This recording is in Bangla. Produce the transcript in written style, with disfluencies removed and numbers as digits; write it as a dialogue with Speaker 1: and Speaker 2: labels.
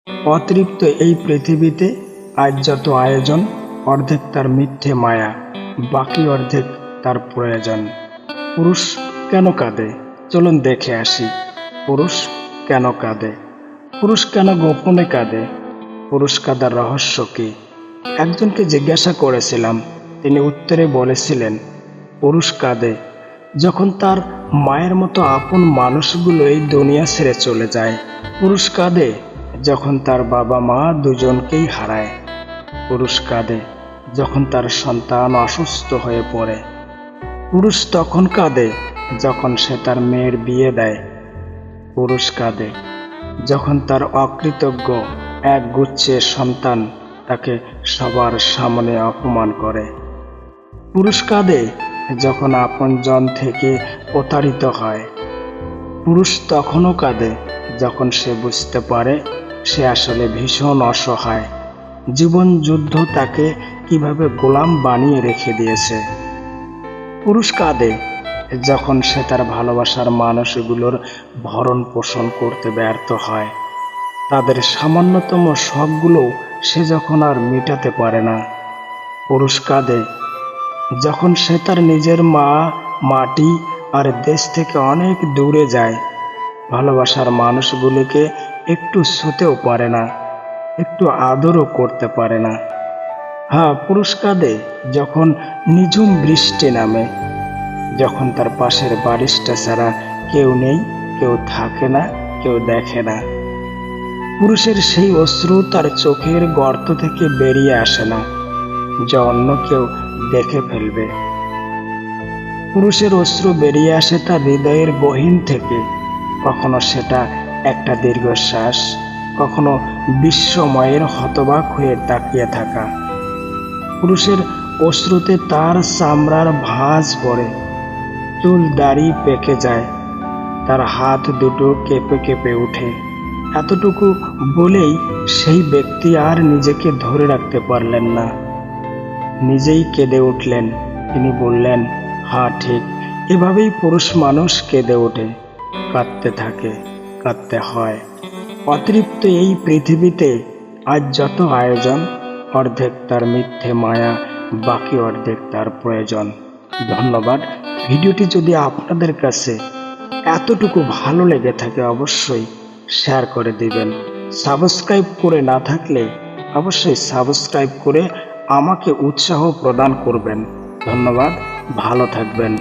Speaker 1: অতৃপ্ত এই পৃথিবীতে আজ যত আয়োজন, অর্ধেক তার মিথ্যে মায়া, বাকি অর্ধেক তার প্রয়োজন। পুরুষ কেন কাঁদে? চলুন দেখে আসি। পুরুষ কেন কাঁদে? পুরুষ কেন গোপনে কাঁদে? পুরুষ কাঁদার রহস্য কি? একজনকে জিজ্ঞাসা করেছিলাম, তিনি উত্তরে বলেছিলেন, পুরুষ কাঁদে যখন তার মায়ের মতো আপন মানুষগুলো এই দুনিয়া ছেড়ে চলে যায়। পুরুষ কাঁদে যখন তার বাবা মা দুজনকেই হারায়। পুরুষ কাঁদে যখন তার সন্তান অসুস্থ হয়ে পড়ে। পুরুষ তখন কাঁদে যখন সে তার মেয়ের বিয়ে দেয়। পুরুষ কাঁদে যখন তার অকৃতজ্ঞ এক গুচ্ছের সন্তান তাকে সবার সামনে অপমান করে। পুরুষ কাঁদে যখন আপনজন থেকে প্রতারিত হয়। পুরুষ তখনও কাঁদে যখন সে বুঝতে পারে সে আসলে ভীষণ অসহায়। জীবন যুদ্ধ তাকে কিভাবে গোলাম বানিয়ে রেখে দিয়েছে। পুরুষ কাঁদে যখন সে তার ভালোবাসার মানুষগুলোর ভরণ পোষণ করতে ব্যর্থ হয়। তাদের সামান্যতম শখগুলো সে যখন আর মেটাতে পারে না। পুরুষ কাঁদে যখন সে তার নিজের মা, মাটি আর দেশ থেকে অনেক দূরে যায়। ভালোবাসার মানুষগুলোকে একটু ছুঁতেও পারে না, একটু আদরও করতে পারে না। হ্যাঁ, পুরুষ কাঁদে যখন নিঝুম বৃষ্টি নামে, যখন তার পাশের বারিশটা ছাড়া কেউ নেই, কেউ থাকে না, কেউ দেখে না। পুরুষের সেই অশ্রু তার চোখের গর্ত থেকে বেরিয়ে আসে না, যা অন্য কেউ দেখে ফেলবে। পুরুষের অশ্রু বেরিয়ে আসে তার হৃদয়ের গহীন থেকে, কখনো সেটা একটা দীর্ঘশ্বাস, কখনো বিস্ময়ের হতবাক হয়ে তাকিয়ে থাকা। পুরুষের অশ্রুতে তার চামড়ার ভাঁজ পড়ে, চুল দাড়ি পেকে যায়, তার হাত দুটো কেঁপে কেঁপে ওঠে। এতটুকু বলেই সেই ব্যক্তি আর নিজেকে ধরে রাখতে পারলেন না, নিজেই কেঁদে উঠলেন। তিনি বললেন, হ্যাঁ ঠিক, এভাবেই পুরুষ মানুষ কেঁদে ওঠে, কাঁদতে থাকে, কাঁদতে হয়। অতৃপ্ত এই পৃথিবীতে আজ যত আয়োজন, অর্ধেক তার মিথ্যে মায়া, বাকি অর্ধেক তার প্রয়োজন। ধন্যবাদ। ভিডিওটি যদি আপনাদের কাছে এতটুকু ভালো লেগে থাকে অবশ্যই শেয়ার করে দিবেন। সাবস্ক্রাইব করে না থাকলে অবশ্যই সাবস্ক্রাইব করে আমাকে উৎসাহ প্রদান করবেন। ধন্যবাদ, ভালো থাকবেন।